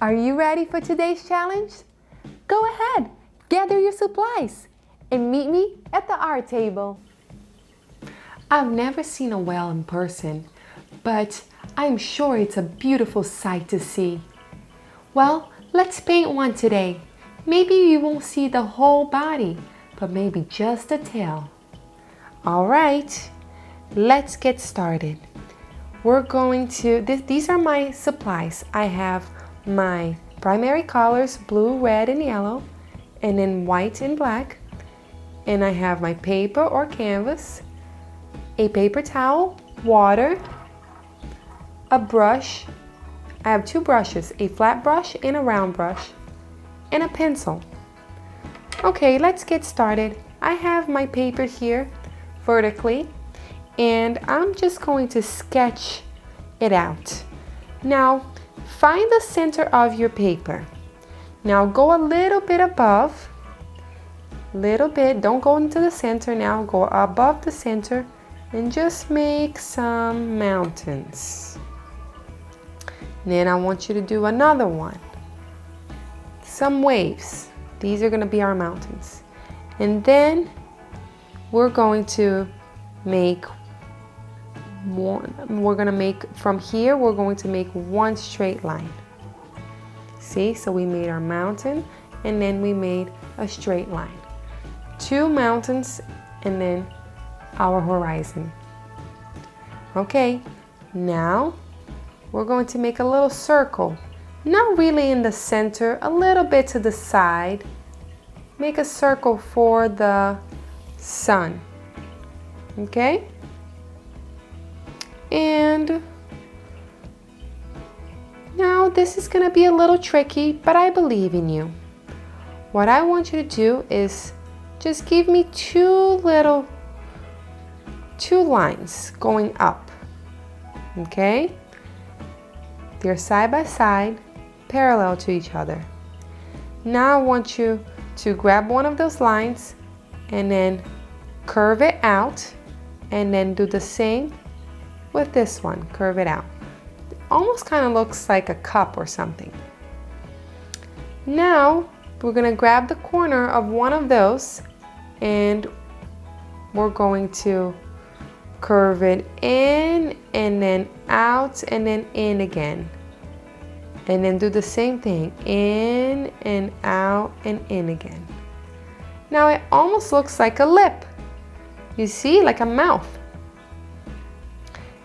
Are you ready for today's challenge? Go ahead, gather your supplies, and meet me at the art table. I've never seen a whale in person, but I'm sure it's a beautiful sight to see. Well, let's paint one today. Maybe you won't see the whole body, but maybe just the tail. All right, let's get started. We're going to, these are my supplies. I have my primary colors, blue, red, and yellow, and then white and black. And I have my paper or canvas, a paper towel, water, a brush. I have two brushes, a flat brush and a round brush, and a pencil. Okay, let's get started. I have my paper here vertically, and I'm just going to sketch it out. Now, find the center of your paper. Now go a little bit above, little bit, don't go into the center now, go above the center and just make some mountains. Then I want you to do another one, some waves. These are going to be our mountains. And then we're going to make one, from here, we're going to make one straight line. See, so we made our mountain and then we made a straight line. Two mountains and then our horizon. Okay, now we're going to make a little circle. Not really in the center, a little bit to the side. Make a circle for the sun. Okay? And now this is going to be a little tricky, but I believe in you. What I want you to do is just give me two lines going up. Okay? They're side by side, parallel to each other. Now I want you to grab one of those lines and then curve it out, and then do the same with this one, curve it out. It almost kind of looks like a cup or something. Now we're going to grab the corner of one of those and we're going to curve it in and then out and then in again. And then do the same thing, in and out and in again. Now it almost looks like a lip. You see, like a mouth.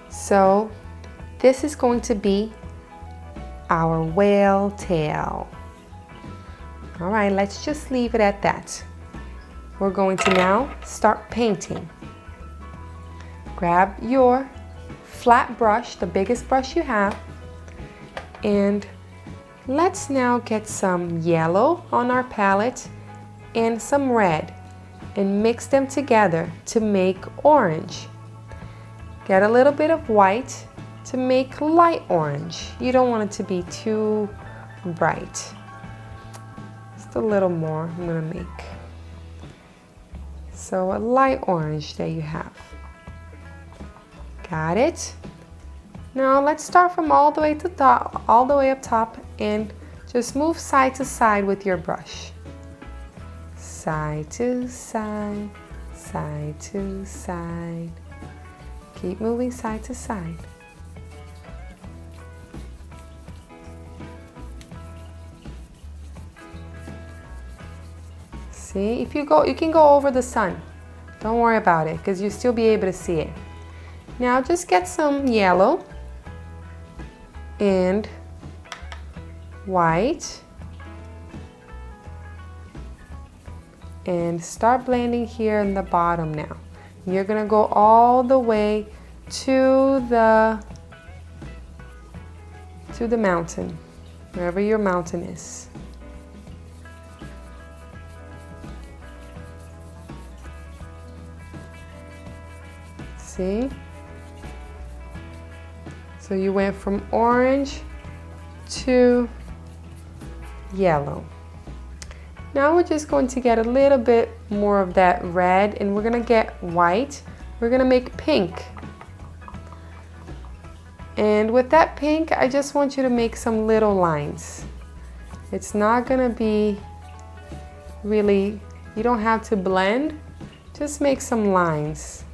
So this is going to be our whale tail. All right, let's just leave it at that. We're going to now start painting. Grab your flat brush, the biggest brush you have, and let's now get some yellow on our palette and some red and mix them together to make orange. Get a little bit of white to make light orange. You don't want it to be too bright. Just a little more I'm gonna make. So a light orange, there you have. Got it? Now let's start from all the way to top, all the way up top, and just move side to side with your brush. Side to side, side to side. Keep moving side to side. See, if you can go over the sun. Don't worry about it, because you'll still be able to see it. Now just get some yellow and white and start blending here in the bottom now. You're gonna go all the way to the mountain, wherever your mountain is. See? So you went from orange to yellow. Now we're just going to get a little bit more of that red and we're gonna get white. We're gonna make pink. And with that pink, I just want you to make some little lines. It's not gonna be really, you don't have to blend, just make some lines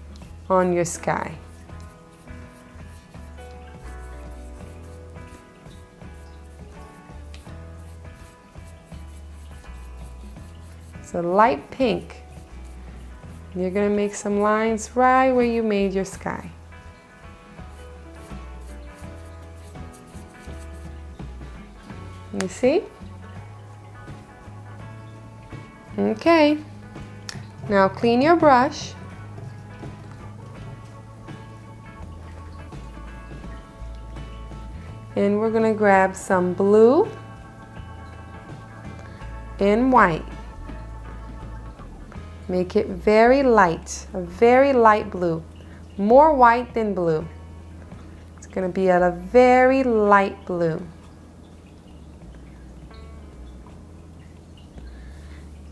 on your sky. It's a light pink. You're gonna make some lines right where you made your sky. You see? Okay. Now clean your brush. And we're gonna grab some blue and white. Make it very light, a very light blue. More white than blue. It's gonna be at a very light blue.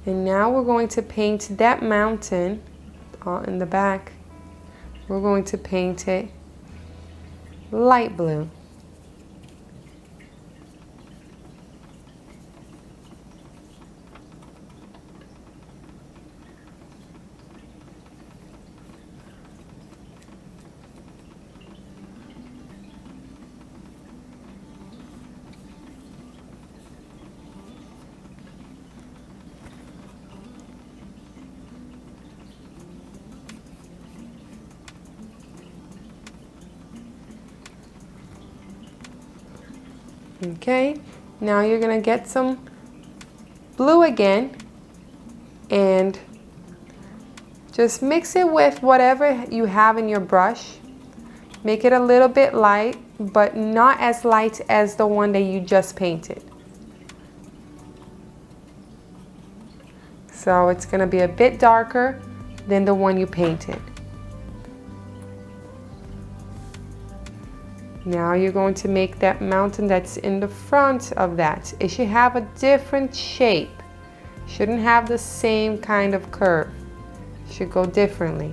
And now we're going to paint that mountain in the back. We're going to paint it light blue. Okay, now you're gonna get some blue again and just mix it with whatever you have in your brush. Make it a little bit light, but not as light as the one that you just painted. So it's gonna be a bit darker than the one you painted. Now you're going to make that mountain that's in the front of that. It should have a different shape. Shouldn't have the same kind of curve. It should go differently.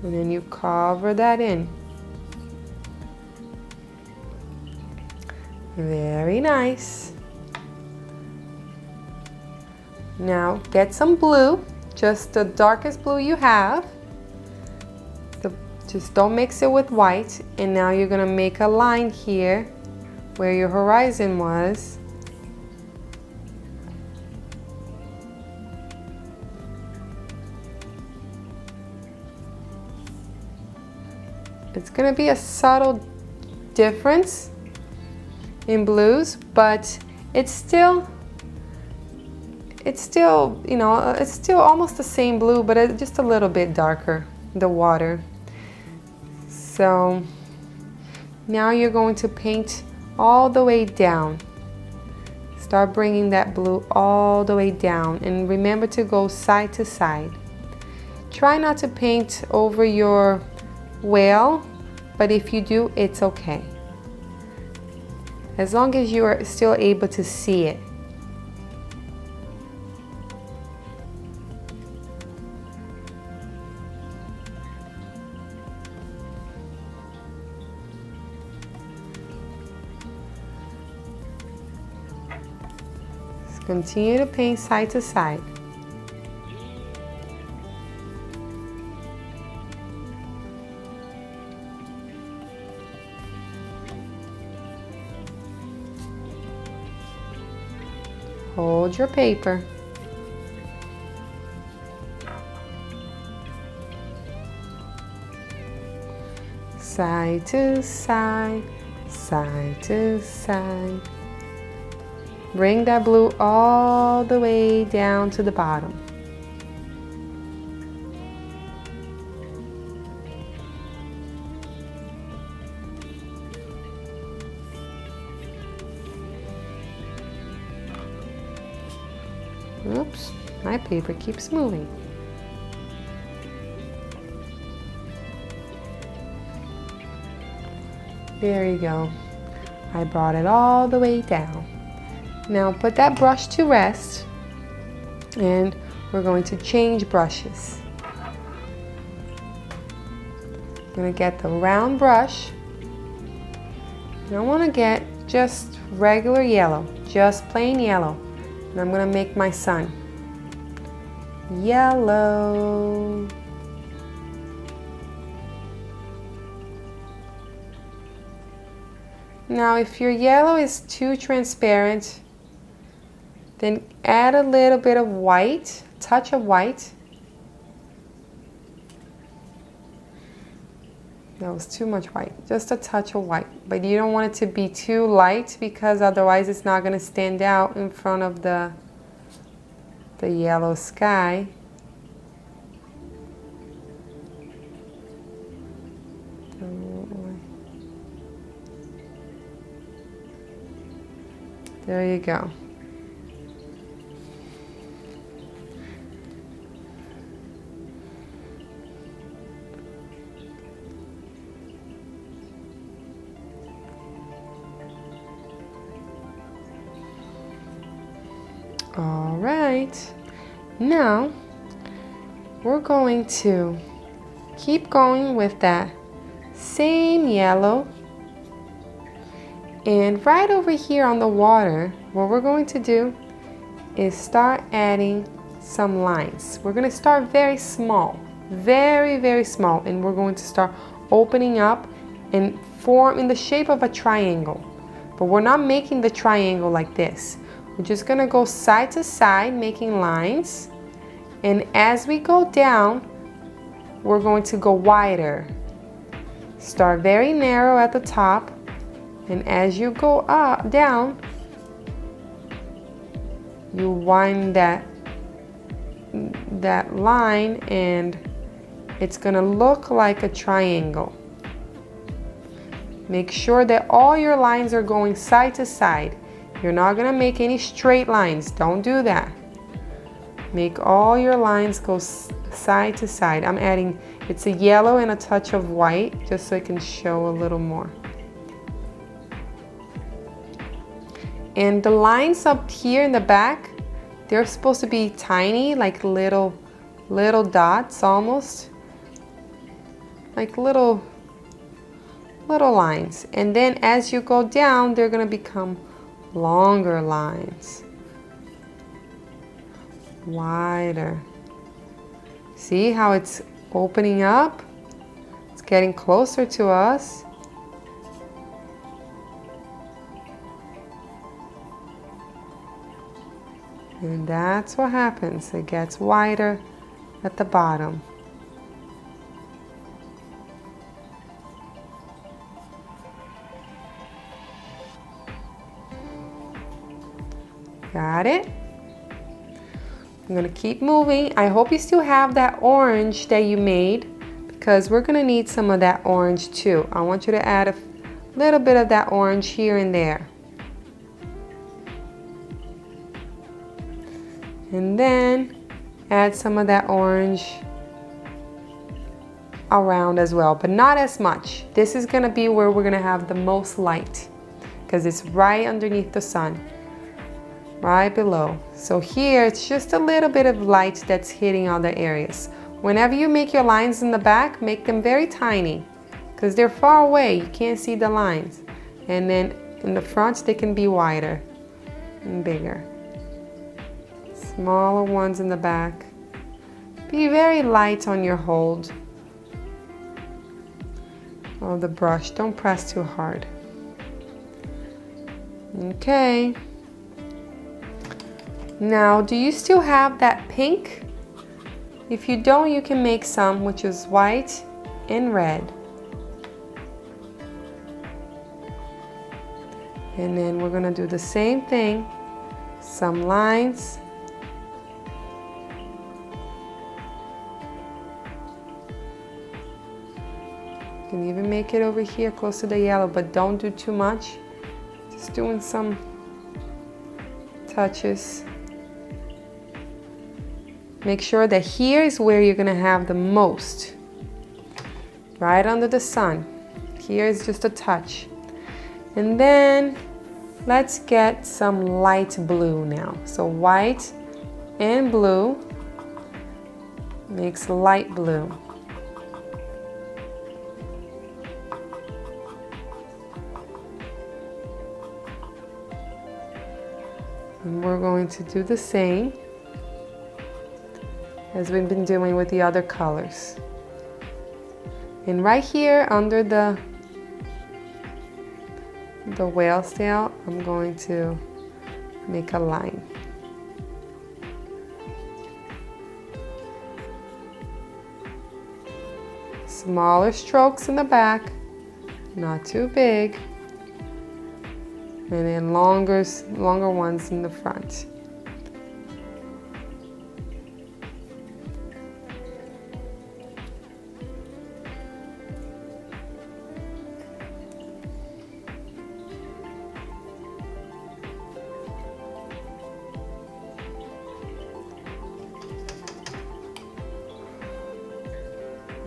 And then you cover that in. Very nice. Now get some blue, just the darkest blue you have. Just don't mix it with white. And now you're gonna make a line here where your horizon was. It's gonna be a subtle difference in blues, but it's still, you know, it's still almost the same blue, but it's just a little bit darker, the water. So now you're going to paint all the way down. Start bringing that blue all the way down, and remember to go side to side. Try not to paint over your whale, but if you do, it's okay. As long as you are still able to see it. Just continue to paint side to side. Hold your paper. Side to side, side to side. Bring that blue all the way down to the bottom. Oops, my paper keeps moving. There you go. I brought it all the way down. Now put that brush to rest, and we're going to change brushes. I'm gonna get the round brush. And I wanna get just regular yellow, just plain yellow. And I'm gonna make my sun yellow. Now, if your yellow is too transparent, then add a little bit of white, touch of white. That was too much white, just a touch of white. But you don't want it to be too light because otherwise it's not going to stand out in front of the yellow sky. There you go. All right, now we're going to keep going with that same yellow. And right over here on the water, what we're going to do is start adding some lines. We're going to start very small, very, very small, and we're going to start opening up and form in the shape of a triangle. But we're not making the triangle like this. We're just going to go side to side, making lines. And as we go down, we're going to go wider. Start very narrow at the top. And as you go up, down, you wind that line and it's gonna look like a triangle. Make sure that all your lines are going side to side. You're not gonna make any straight lines, don't do that. Make all your lines go side to side. I'm adding, it's a yellow and a touch of white, just so I can show a little more. And the lines up here in the back, they're supposed to be tiny, like little dots almost. Like little lines. And then as you go down, they're gonna become longer lines. Wider. See how it's opening up? It's getting closer to us. And that's what happens. It gets wider at the bottom. Got it? I'm gonna keep moving. I hope you still have that orange that you made because we're gonna need some of that orange too. I want you to add a little bit of that orange here and there. And then add some of that orange around as well, but not as much. This is gonna be where we're gonna have the most light because it's right underneath the sun, right below. So here it's just a little bit of light that's hitting other areas. Whenever you make your lines in the back, make them very tiny because they're far away, you can't see the lines. And then in the front, they can be wider and bigger. Smaller ones in the back. Be very light on your hold of the brush. Don't press too hard. Okay. Now, do you still have that pink? If you don't, you can make some, which is white and red. And then we're gonna do the same thing. Some lines. You can even make it over here close to the yellow, but don't do too much. Just doing some touches. Make sure that here is where you're gonna have the most. Right under the sun. Here is just a touch. And then let's get some light blue now. So white and blue makes light blue. And we're going to do the same as we've been doing with the other colors. And right here under the whale's tail, I'm going to make a line. Smaller strokes in the back, not too big, and then longer ones in the front.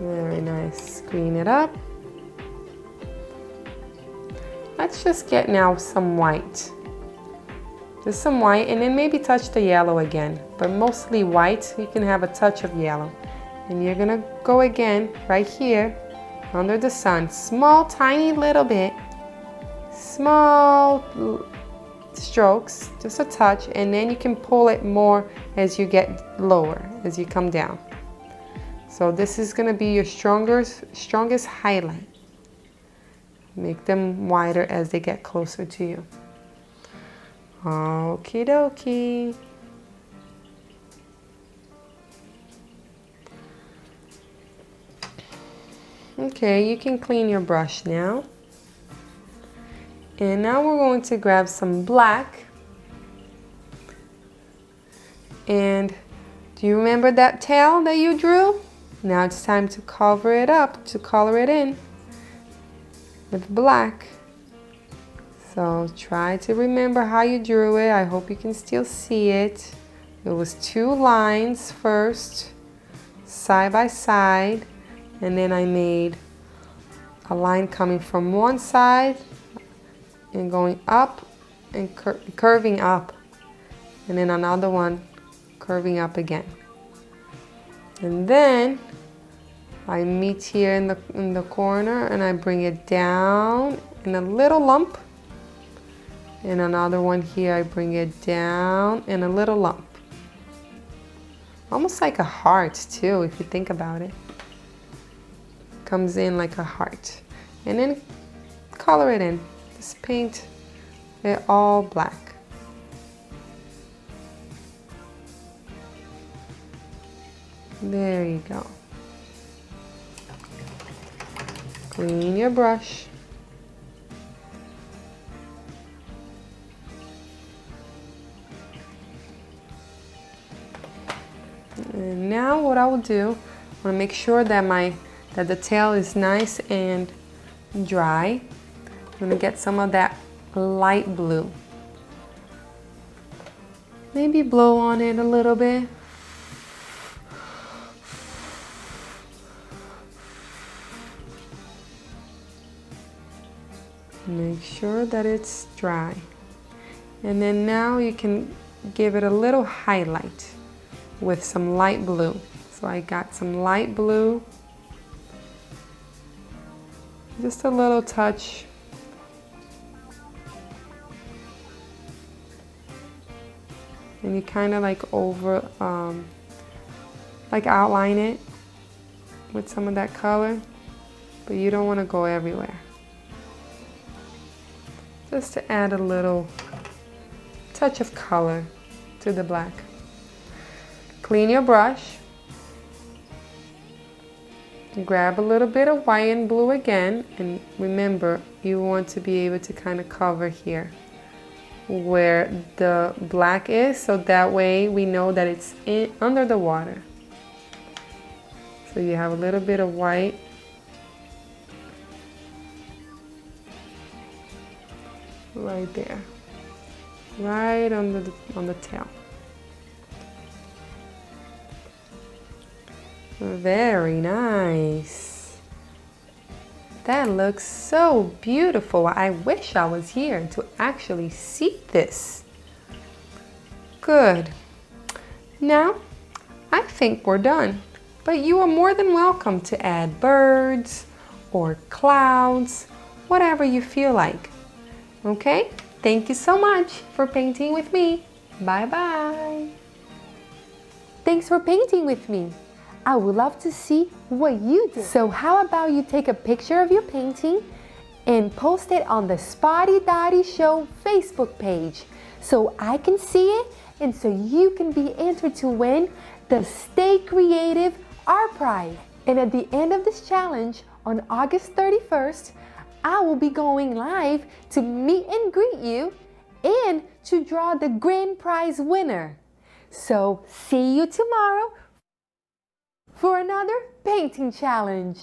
Very nice. Clean it up. Let's just get now some white. Just some white, and then maybe touch the yellow again, but mostly white. You can have a touch of yellow. And you're gonna go again right here under the sun. Small, tiny little bit. Small strokes, just a touch, and then you can pull it more as you get lower, as you come down. So this is going to be your strongest highlight. Make them wider as they get closer to you. Okie dokie. Okay, you can clean your brush now. And now we're going to grab some black. And do you remember that tail that you drew? Now it's time to cover it up, to color it in with black. So try to remember how you drew it. I hope you can still see it. It was 2 lines first, side by side, and then I made a line coming from one side and going up and curving up, and then another one curving up again. And then I meet here in the corner and I bring it down in a little lump. And another one here, I bring it down in a little lump. Almost like a heart too, if you think about it. Comes in like a heart. And then color it in. Just paint it all black. There you go. Clean your brush. And now what I will do, I want to make sure that the tail is nice and dry. I'm going to get some of that light blue. Maybe blow on it a little bit. Make sure that it's dry. And then now you can give it a little highlight with some light blue. So I got some light blue. Just a little touch. And you kind of like outline it with some of that color, but you don't want to go everywhere. Just to add a little touch of color to the black. Clean your brush. Grab a little bit of white and blue again, and remember, you want to be able to kind of cover here where the black is, so that way we know that it's under the water. So you have a little bit of white. Right there, right on the tail. Very nice. That looks so beautiful. I wish I was here to actually see this. Good. Now, I think we're done, but you are more than welcome to add birds or clouds, whatever you feel like. Okay, thank you so much for painting with me. Bye-bye. Thanks for painting with me. I would love to see what you did. So how about you take a picture of your painting and post it on the Spotty Dotty Show Facebook page so I can see it and so you can be entered to win the Stay Creative Art Prize. And at the end of this challenge on August 31st, I will be going live to meet and greet you and to draw the grand prize winner. So see you tomorrow for another painting challenge.